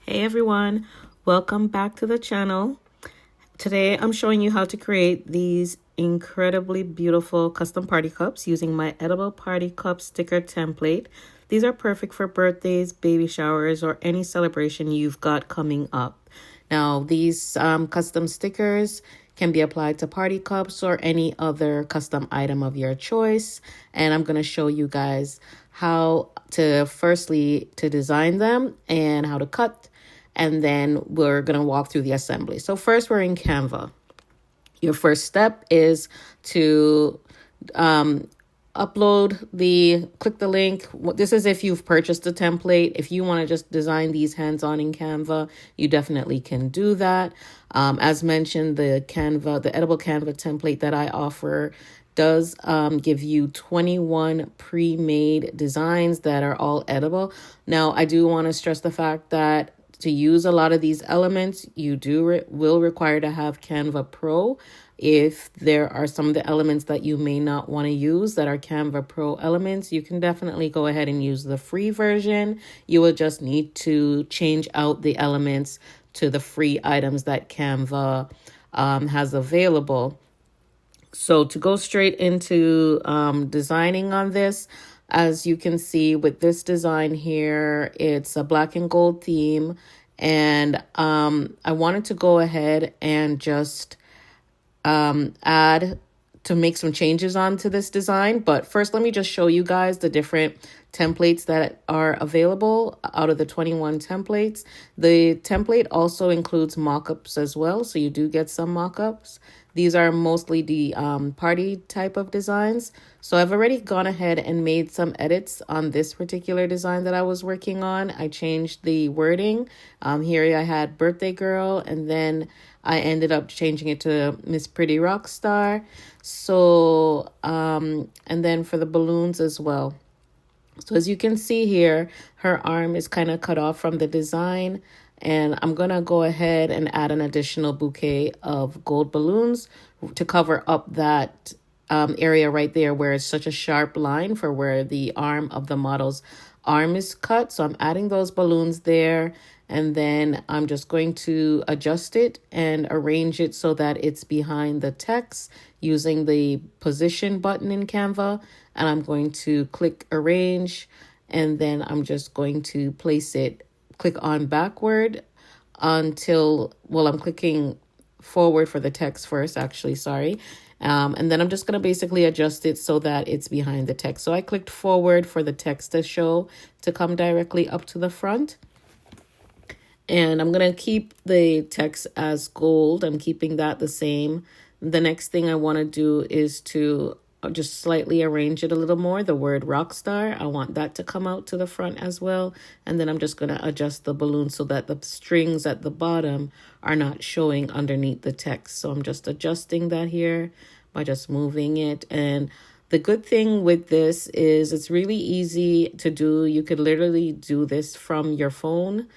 Hey everyone, welcome back to the channel. Today I'm showing you how to create these incredibly beautiful custom party cups using my Edible Party Cup sticker template. These are perfect for birthdays, baby showers, or any celebration you've got coming up. Now these custom stickers can be applied to party cups or any other custom item of your choice. And I'm going to show you guys how to firstly to design them and how to cut, and then we're going to walk through the assembly. So first we're in Canva. Your first step is to click the link. This is if you've purchased a template. If you want to just design these hands-on in Canva, you definitely can do that. As mentioned, the Edible Canva template that I offer does give you 21 pre-made designs that are all edible. Now, I do want to stress the fact that to use a lot of these elements, you will require to have Canva Pro. If there are some of the elements that you may not want to use that are Canva Pro elements, you can definitely go ahead and use the free version. You will just need to change out the elements to the free items that Canva has available. So to go straight into designing on this, as you can see with this design here, it's a black and gold theme. And I wanted to go ahead and just add to make some changes onto this design. But first, let me just show you guys the different templates that are available out of the 21 templates. The template also includes mock-ups as well, so you do get some mock-ups. These are mostly the party type of designs. So I've already gone ahead and made some edits on this particular design that I was working on. I changed the wording. Here I had birthday girl, and then I ended up changing it to Miss Pretty Rock Star. So, and then for the balloons as well. So as you can see here, her arm is kind of cut off from the design. And I'm going to go ahead and add an additional bouquet of gold balloons to cover up that area right there where it's such a sharp line for where the arm of the model's arm is cut. So I'm adding those balloons there. And then I'm just going to adjust it and arrange it so that it's behind the text using the position button in Canva. And I'm going to click arrange, and then I'm just going to click on backward until, well, I'm clicking forward for the text first, actually, sorry. And then I'm just going to basically adjust it so that it's behind the text. So I clicked forward for the text to come directly up to the front. And I'm going to keep the text as gold. I'm keeping that the same. The next thing I want to do is to just slightly arrange it a little more. The word Rockstar, I want that to come out to the front as well. And then I'm just going to adjust the balloon so that the strings at the bottom are not showing underneath the text. So I'm just adjusting that here by just moving it. And the good thing with this is it's really easy to do. You could literally do this from your phone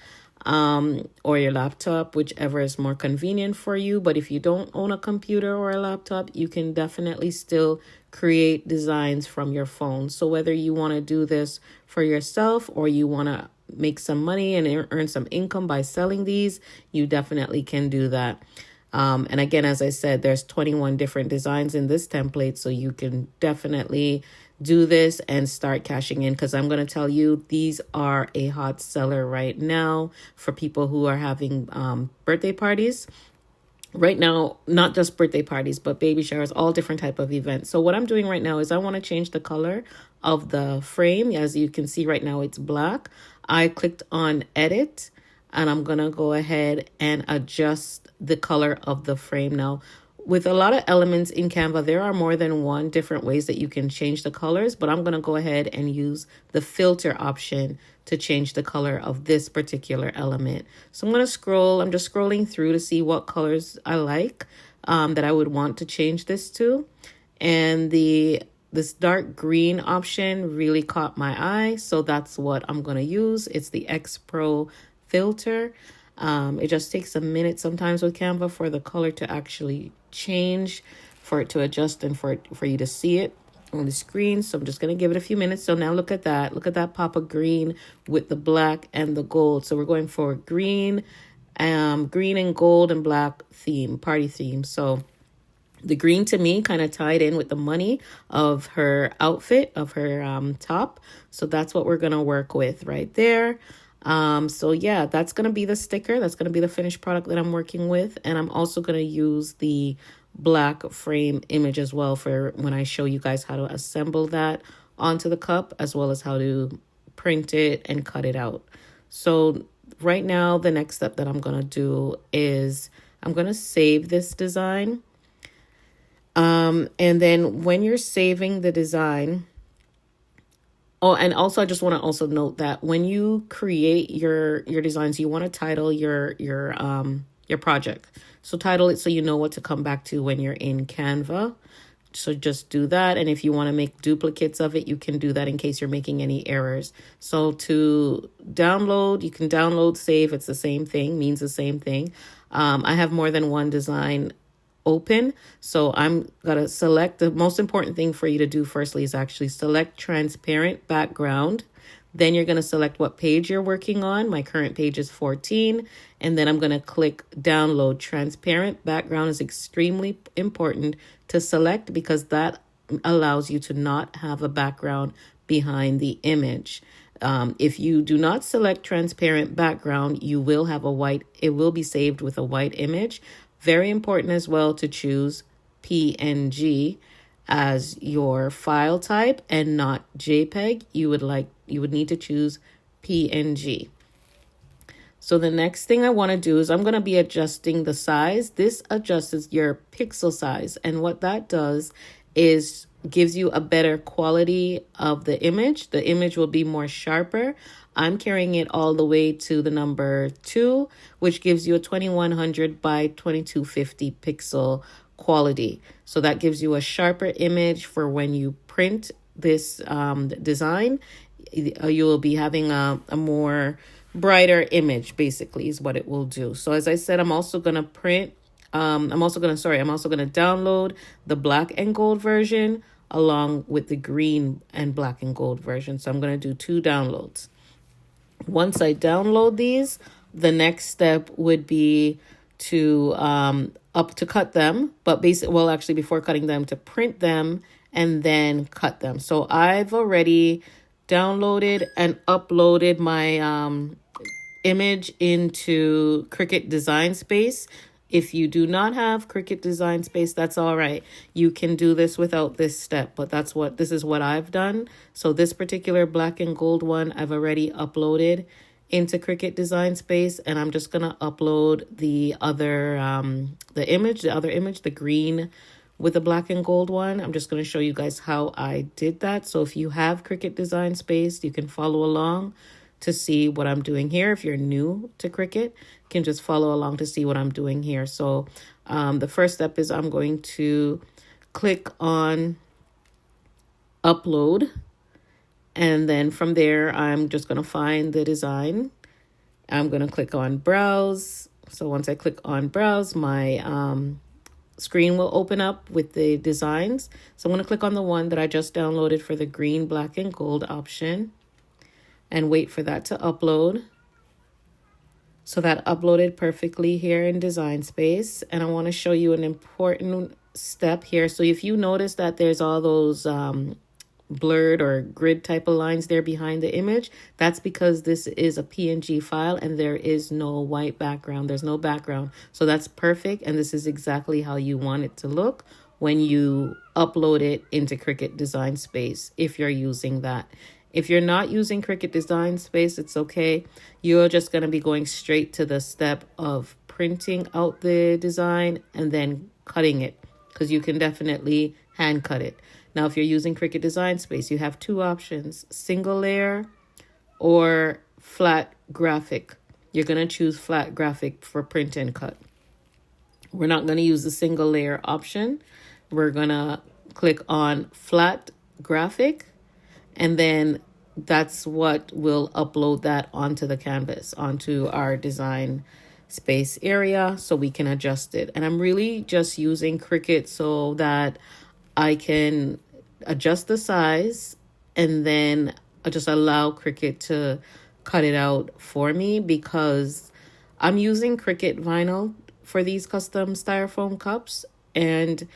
or your laptop, whichever is more convenient for you. But if you don't own a computer or a laptop, you can definitely still create designs from your phone. So whether you want to do this for yourself or you want to make some money and earn some income by selling these, you definitely can do that. And again, as I said, there's 21 different designs in this template, so you can definitely do this and start cashing in, because I'm going to tell you these are a hot seller right now for people who are having birthday parties. Right now, not just birthday parties, but baby showers, all different type of events. So what I'm doing right now is I want to change the color of the frame. As you can see right now, it's black. I clicked on edit, and I'm going to go ahead and adjust the color of the frame. Now, with a lot of elements in Canva, there are more than one different ways that you can change the colors, but I'm going to go ahead and use the filter option to change the color of this particular element. So I'm going to scroll. I'm just scrolling through to see what colors I like that I would want to change this to. And this dark green option really caught my eye, so that's what I'm going to use. It's the X Pro filter. It just takes a minute sometimes with Canva for the color to actually change, for it to adjust, and for you to see it. on the screen. So I'm just going to give it a few minutes. So now look at that. Look at that pop of green with the black and the gold. So we're going for green and gold and black theme, party theme. So the green to me kind of tied in with the money of her outfit, of her top. So that's what we're going to work with right there. So yeah, that's going to be the sticker. That's going to be the finished product that I'm working with. And I'm also going to use the black frame image as well for when I show you guys how to assemble that onto the cup, as well as how to print it and cut it out. So right now, the next step that I'm going to do is I'm going to save this design. And then when you're saving the design, oh, and also I just want to also note that when you create your designs, you want to title your project. So title it so you know what to come back to when you're in Canva. So just do that. And if you want to make duplicates of it, you can do that in case you're making any errors. So to download, you can download, save. It's the same thing, means the same thing. I have more than one design open. So I'm going to select, the most important thing for you to do firstly is actually select transparent background. Then you're going to select what page you're working on. My current page is 14. And then I'm going to click download. Transparent background is extremely important to select because that allows you to not have a background behind the image. If you do not select transparent background, you will have a white, it will be saved with a white image. Very important as well to choose PNG as your file type and not JPEG. You would need to choose PNG. So the next thing I want to do is I'm going to be adjusting the size. This adjusts your pixel size. And what that does is gives you a better quality of the image. The image will be more sharper. I'm carrying it all the way to the number 2, which gives you a 2100 by 2250 pixel quality. So that gives you a sharper image for when you print this design. You will be having a more brighter image, basically, is what it will do. So as I said, I'm also going to download the black and gold version along with the green and black and gold version. So I'm going to do 2 downloads. Once I download these, the next step would be to cut them, but actually before cutting them, to print them and then cut them. So I've already downloaded and uploaded my image into Cricut Design Space. If you do not have Cricut Design Space, that's all right. You can do this without this step, but this is what I've done. So this particular black and gold one, I've already uploaded into Cricut Design Space, and I'm just gonna upload the other image, the green with the black and gold one. I'm just gonna show you guys how I did that. So if you have Cricut Design Space, you can follow along to see what I'm doing here. If you're new to Cricut, you can just follow along to see what I'm doing here. So the first step is I'm going to click on upload. And then from there, I'm just going to find the design. I'm going to click on browse. So once I click on browse, my screen will open up with the designs. So I'm going to click on the one that I just downloaded for the green, black, and gold option and wait for that to upload. So that uploaded perfectly here in Design Space. And I want to show you an important step here. So if you notice that there's all those blurred or grid type of lines there behind the image, that's because this is a PNG file and there is no white background. There's no background. So that's perfect. And this is exactly how you want it to look when you upload it into Cricut Design Space, if you're using that. If you're not using Cricut Design Space, it's okay. You're just going to be going straight to the step of printing out the design and then cutting it, because you can definitely hand cut it. Now, if you're using Cricut Design Space, you have 2 options, single layer or flat graphic. You're going to choose flat graphic for print and cut. We're not going to use the single layer option. We're going to click on flat graphic, and then that's what will upload that onto the canvas, onto our Design Space area, so we can adjust it. And I'm really just using Cricut so that I can adjust the size, and then just allow Cricut to cut it out for me, because I'm using Cricut vinyl for these custom styrofoam cups. And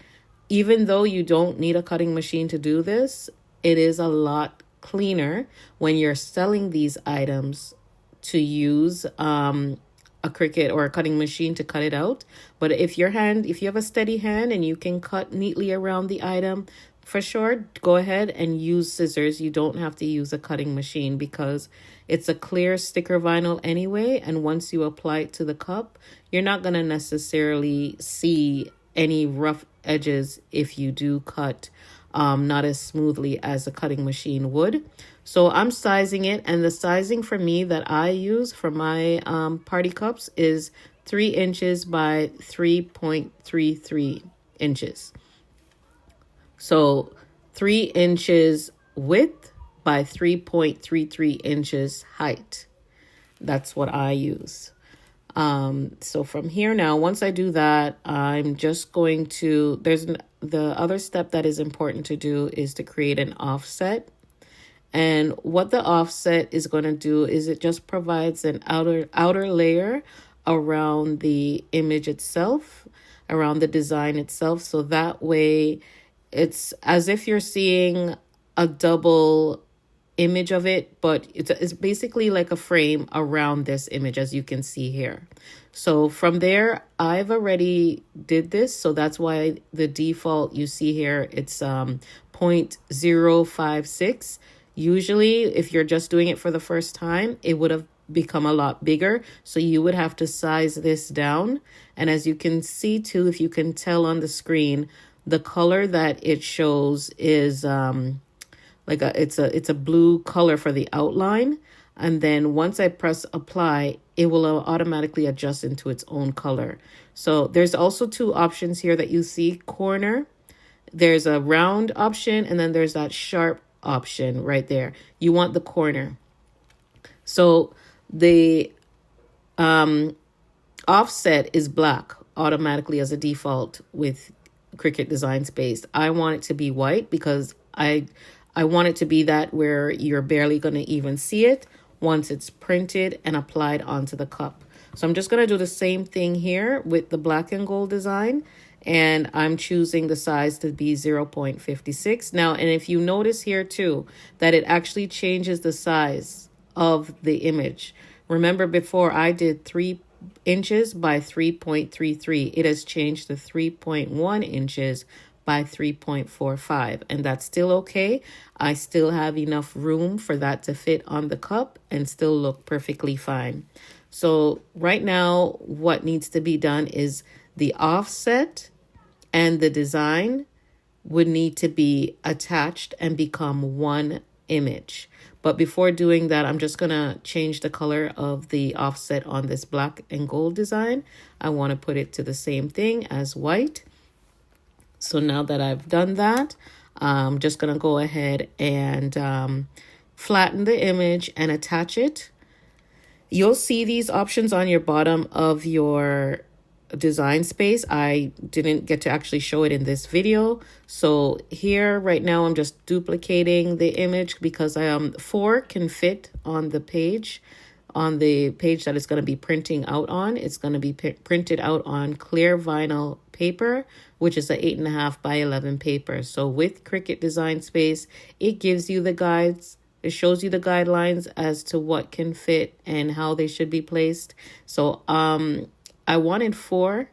even though you don't need a cutting machine to do this, it is a lot cleaner when you're selling these items to use a Cricut or a cutting machine to cut it out. But if you have a steady hand and you can cut neatly around the item, for sure, go ahead and use scissors. You don't have to use a cutting machine, because it's a clear sticker vinyl anyway. And once you apply it to the cup, you're not going to necessarily see any rough edges if you do cut not as smoothly as a cutting machine would. So I'm sizing it, and the sizing for me that I use for my party cups is 3 inches by 3.33 inches. So 3 inches width by 3.33 inches height. That's what I use. So from here now, once I do that, I'm just going to, the other step that is important to do is to create an offset. And what the offset is going to do is it just provides an outer layer around the image itself, around the design itself. So that way it's as if you're seeing a double image of it, but it's basically like a frame around this image, as you can see here. So from there, I've already did this. So that's why the default you see here, it's 0.056. Usually, if you're just doing it for the first time, it would have become a lot bigger. So you would have to size this down. And as you can see too, if you can tell on the screen, the color that it shows is it's a blue color for the outline. And then once I press apply, it will automatically adjust into its own color. So there's also 2 options here that you see. Corner, there's a round option, and then there's that sharp option right there. You want the corner. So the offset is black automatically as a default with Cricut Design Space. I want it to be white because I want it to be that where you're barely going to even see it once it's printed and applied onto the cup. So I'm just going to do the same thing here with the black and gold design. And I'm choosing the size to be 0.56. Now, and if you notice here too, that it actually changes the size of the image. Remember before I did 3 inches by 3.33. It has changed to 3.1 inches by 3.45. And that's still okay. I still have enough room for that to fit on the cup and still look perfectly fine. So right now, what needs to be done is the offset and the design would need to be attached and become one image. But before doing that, I'm just going to change the color of the offset on this black and gold design. I want to put it to the same thing as white. So now that I've done that, I'm just going to go ahead and flatten the image and attach it. You'll see these options on your bottom of your design space. I didn't get to actually show it in this video. So here right now, I'm just duplicating the image because 4 can fit on the page that it's going to be printing out on. It's going to be printed out on clear vinyl paper, which is a 8.5 by 11 paper. So with Cricut Design Space, it gives you the guides. It shows you the guidelines as to what can fit and how they should be placed. So I wanted 4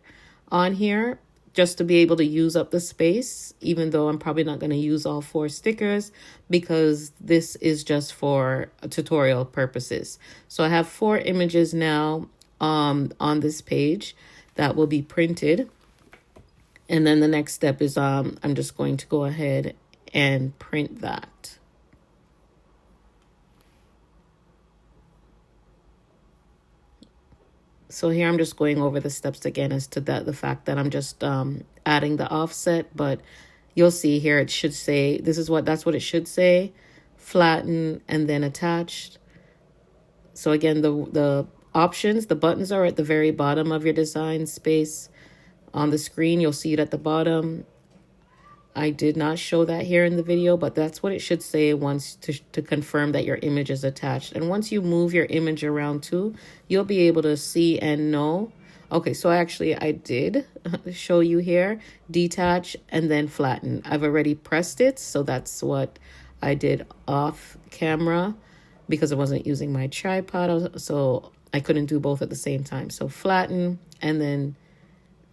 on here just to be able to use up the space, even though I'm probably not going to use all 4 stickers because this is just for tutorial purposes. So I have 4 images now on this page that will be printed. And then the next step is I'm just going to go ahead and print that. So here I'm just going over the steps again as to the fact that I'm just adding the offset, but you'll see here it should say, that's what it should say, flatten and then attached. So again, the options, the buttons are at the very bottom of your design space. On the screen, you'll see it at the bottom. I did not show that here in the video, but that's what it should say once to confirm that your image is attached. And once you move your image around too, you'll be able to see and know. Okay, so actually I did show you here, detach and then flatten. I've already pressed it, so that's what I did off camera because I wasn't using my tripod, so I couldn't do both at the same time. So flatten and then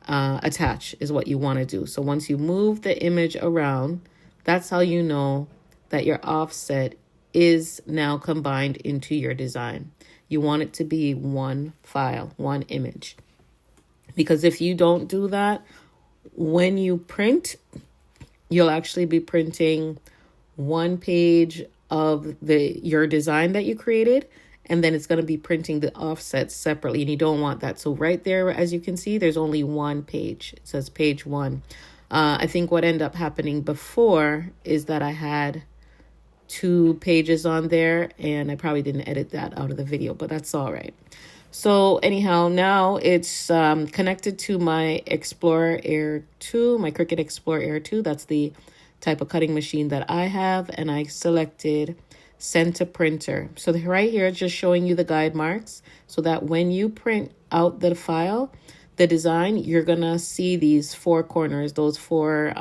attach is what you want to do. So once you move the image around, that's how you know that your offset is now combined into your design. You want it to be one file, one image. Because if you don't do that, when you print, you'll actually be printing one page of your design that you created, and then it's going to be printing the offsets separately, and you don't want that. So right there, as you can see, there's only one page. It says page 1. I think what ended up happening before is that I had 2 pages on there, and I probably didn't edit that out of the video, but that's all right. So anyhow, now it's connected to my Explorer Air 2, my Cricut Explorer Air 2. That's the type of cutting machine that I have, and I selected send to printer. So right here, just showing you the guide marks so that when you print out the file, the design, you're gonna see these 4 corners. Those 4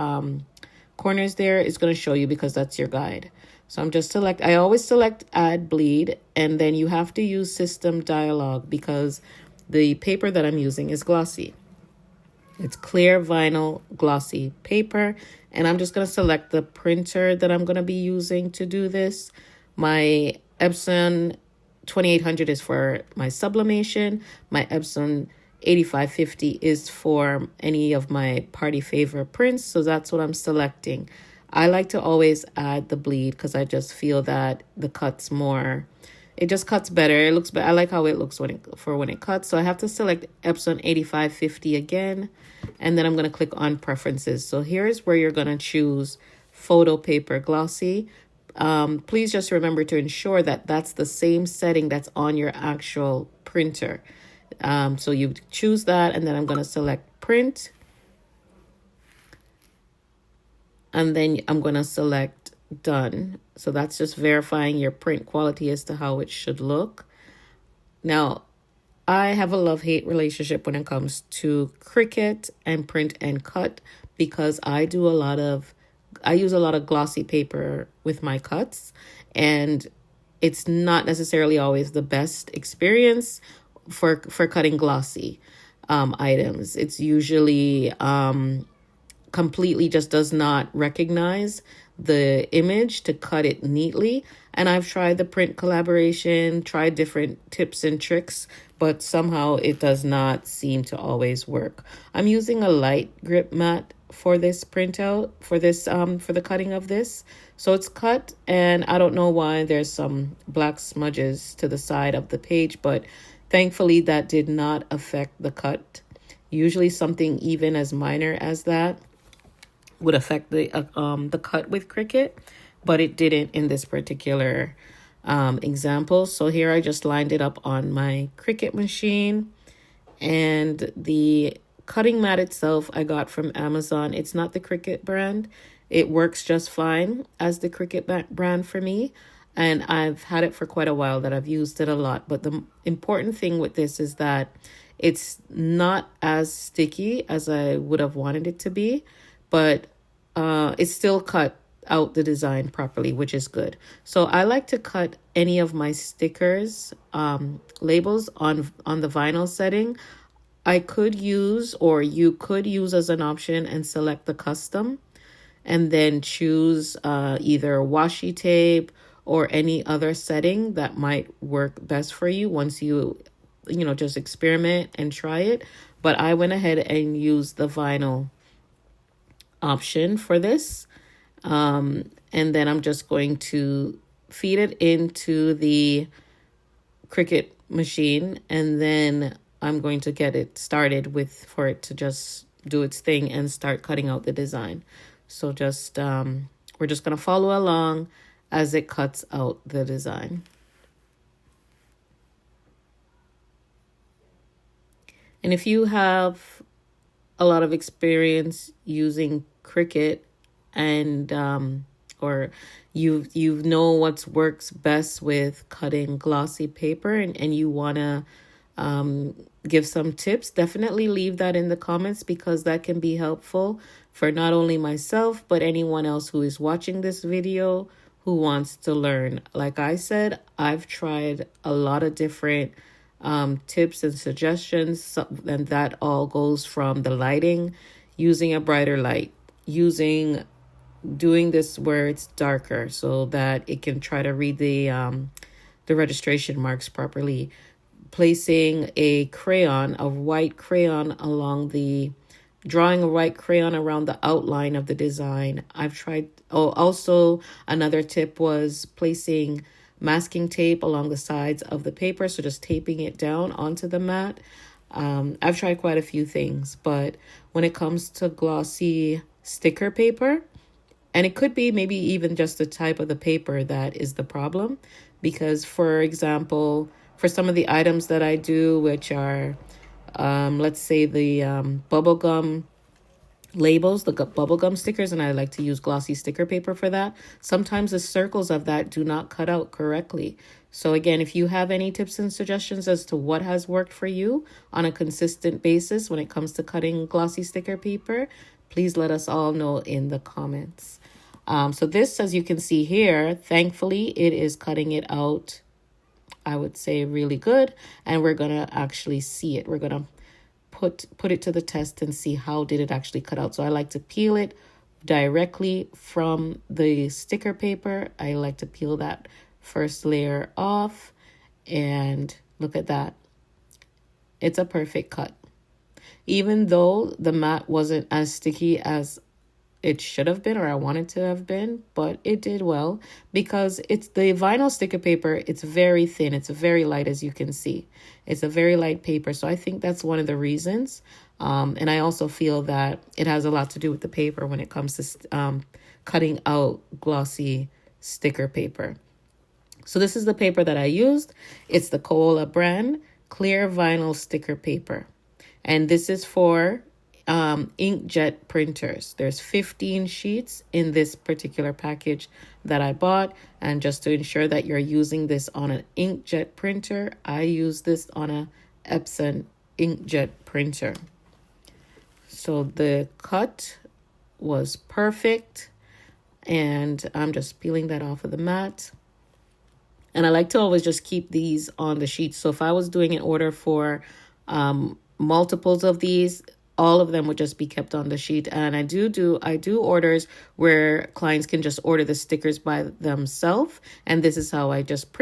corners there is gonna show you because that's your guide. So I always select add bleed, and then you have to use system dialog because the paper that I'm using is glossy. It's clear vinyl glossy paper, and I'm just going to select the printer that I'm going to be using to do this. My Epson 2800 is for my sublimation. My Epson 8550 is for any of my party favor prints, so that's what I'm selecting. I like to always add the bleed because I just feel that the cuts more. It just cuts better. It looks better. I like how it looks when it cuts. So I have to select Epson 8550 again, and then I'm going to click on preferences. So here's where you're going to choose photo paper glossy. Please just remember to ensure that that's the same setting that's on your actual printer. So you choose that, and then I'm going to select print. And then I'm going to select done. So that's just verifying your print quality as to how it should look. Now, I have a love-hate relationship when it comes to Cricut and print and cut because I use a lot of glossy paper with my cuts, and it's not necessarily always the best experience for cutting glossy items. It's usually completely just does not recognize the image to cut it neatly. And I've tried the print collaboration, tried different tips and tricks, but somehow it does not seem to always work. I'm using a light grip mat for this printout, for the cutting of this. So it's cut, and I don't know why there's some black smudges to the side of the page, but thankfully that did not affect the cut. Usually something even as minor as that would affect the cut with Cricut, but it didn't in this particular example. So here I just lined it up on my Cricut machine, and the cutting mat itself I got from Amazon. It's not the Cricut brand. It works just fine as the Cricut brand for me, and I've had it for quite a while that I've used it a lot. But the important thing with this is that it's not as sticky as I would have wanted it to be, but it's still cut out the design properly, which is good. So I like to cut any of my stickers, labels on the vinyl setting. I could use, or you could use as an option and select the custom, and then choose either washi tape or any other setting that might work best for you once you just experiment and try it. But I went ahead and used the vinyl option for this. And then I'm just going to feed it into the Cricut machine, and then I'm going to get it started for it to just do its thing and start cutting out the design. So just we're just going to follow along as it cuts out the design. And if you have a lot of experience using Cricut and or you know what works best with cutting glossy paper, and you want to give some tips, definitely leave that in the comments, because that can be helpful for not only myself but anyone else who is watching this video who wants to learn. Like I said, I've tried a lot of different tips and suggestions, and that all goes from the lighting, using a brighter light, doing this where it's darker so that it can try to read the registration marks properly, placing a white crayon drawing a white crayon around the outline of the design. I've tried. Oh, also another tip was placing masking tape along the sides of the paper, so just taping it down onto the mat. I've tried quite a few things, but when it comes to glossy sticker paper, and it could be maybe even just the type of the paper that is the problem, because for example, for some of the items that I do, which are, let's say the bubblegum labels, the bubblegum stickers, and I like to use glossy sticker paper for that. Sometimes the circles of that do not cut out correctly. So again, if you have any tips and suggestions as to what has worked for you on a consistent basis when it comes to cutting glossy sticker paper, please let us all know in the comments. So this, as you can see here, thankfully it is cutting it out, I would say, really good. And we're going to actually see it. We're going to put it to the test and see how did it actually cut out. So I like to peel it directly from the sticker paper. I like to peel that first layer off, and look at that. It's a perfect cut. Even though the mat wasn't as sticky as it should have been, or I wanted to have been, but it did well, because it's the vinyl sticker paper. It's very thin. It's very light, as you can see. It's a very light paper. So I think that's one of the reasons. And I also feel that it has a lot to do with the paper when it comes to cutting out glossy sticker paper. So this is the paper that I used. It's the Koala brand clear vinyl sticker paper. And this is for inkjet printers. There's 15 sheets in this particular package that I bought, and just to ensure that you're using this on an inkjet printer, I use this on a Epson inkjet printer. So the cut was perfect, and I'm just peeling that off of the mat. And I like to always just keep these on the sheets. So if I was doing an order for multiples of these, all of them would just be kept on the sheet. And I do orders where clients can just order the stickers by themselves, and this is how I just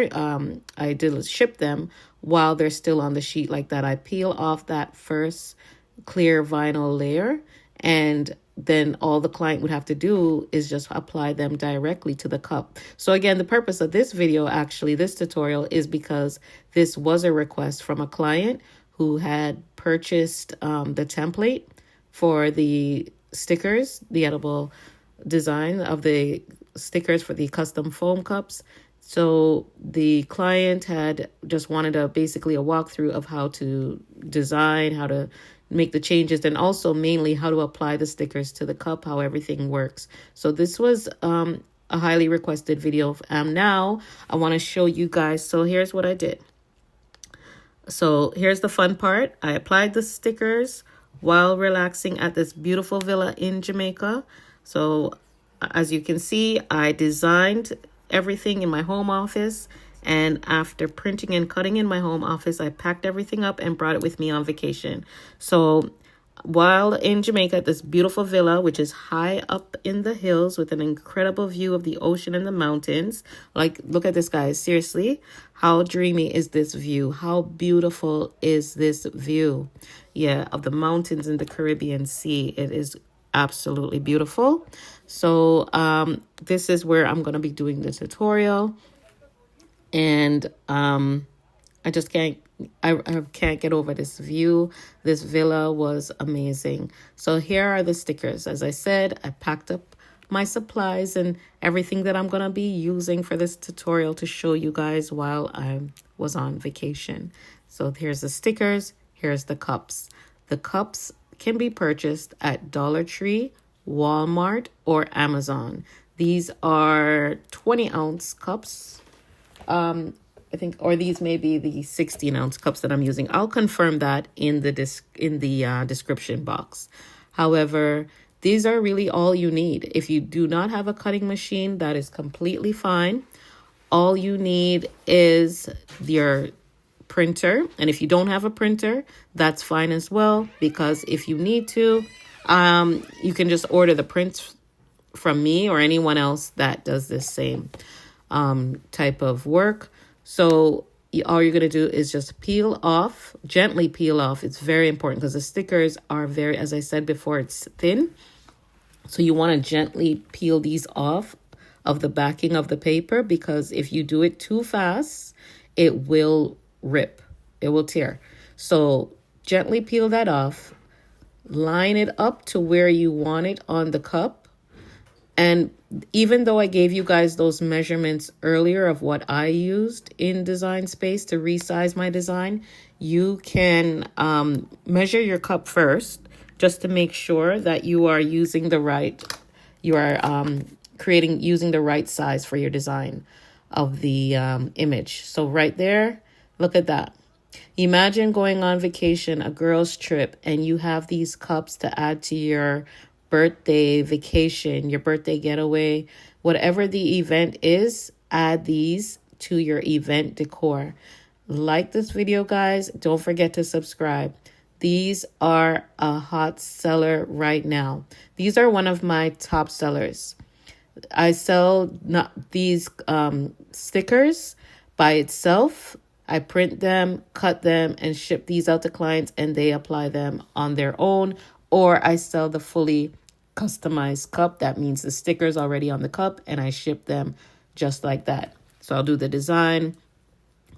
ship them while they're still on the sheet like that. I peel off that first clear vinyl layer, and then all the client would have to do is just apply them directly to the cup. So again, the purpose of this video, actually this tutorial, is because this was a request from a client who had purchased the template for the stickers, the edible design of the stickers for the custom foam cups. So the client had just wanted basically a walkthrough of how to design, how to make the changes, and also mainly how to apply the stickers to the cup, how everything works. So this was a highly requested video. Now I want to show you guys. So here's what I did. So here's the fun part. I applied the stickers while relaxing at this beautiful villa in Jamaica. So as you can see, I designed everything in my home office. And after printing and cutting in my home office, I packed everything up and brought it with me on vacation. So while in Jamaica, at this beautiful villa, which is high up in the hills with an incredible view of the ocean and the mountains. Like, look at this, guys. Seriously, how dreamy is this view? How beautiful is this view? Yeah, of the mountains in the Caribbean Sea. It is absolutely beautiful. So this is where I'm going to be doing the tutorial. And I just can't get over this view. This villa was amazing. So here are the stickers. As I said, I packed up my supplies and everything that I'm going to be using for this tutorial to show you guys while I was on vacation. So here's the stickers. Here's the cups. The cups can be purchased at Dollar Tree Walmart, or Amazon. These are 20-ounce cups. I think, or these may be the 16-ounce cups that I'm using. I'll confirm that in the description box. However, these are really all you need. If you do not have a cutting machine, that is completely fine. All you need is your printer. And if you don't have a printer, that's fine as well, because if you need to, you can just order the prints from me or anyone else that does this same type of work. So all you're going to do is just gently peel off. It's very important because the stickers are very, as I said before, it's thin. So you want to gently peel these off of the backing of the paper, because if you do it too fast, it will rip. It will tear. So gently peel that off, line it up to where you want it on the cup. And even though I gave you guys those measurements earlier of what I used in Design Space to resize my design, you can measure your cup first just to make sure that you are using the right, using the right size for your design of the image. So right there, look at that. Imagine going on vacation, a girl's trip, and you have these cups to add to your birthday vacation, your birthday getaway, whatever the event is, add these to your event decor. Like this video, guys. Don't forget to subscribe. These are a hot seller right now. These are one of my top sellers. I sell these stickers by itself. I print them, cut them, and ship these out to clients, and they apply them on their own. Or I sell the fully customized cup. That means the stickers already on the cup, and I ship them just like that. So I'll do the design,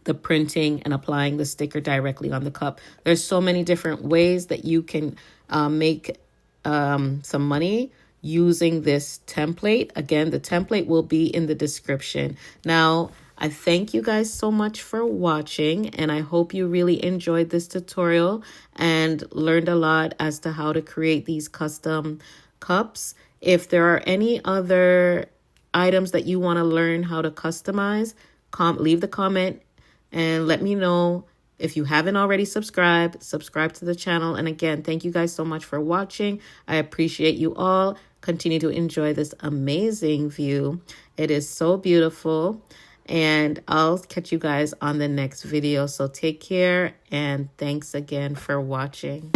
the printing, and applying the sticker directly on the cup. There's so many different ways that you can make some money using this template. Again, the template will be in the description. Now, I thank you guys so much for watching, and I hope you really enjoyed this tutorial and learned a lot as to how to create these custom cups. If there are any other items that you want to learn how to customize, leave the comment and let me know. If you haven't already subscribe to the channel. And again, thank you guys so much for watching. I appreciate you all. Continue to enjoy this amazing view. It is so beautiful. And I'll catch you guys on the next video. So take care, and thanks again for watching.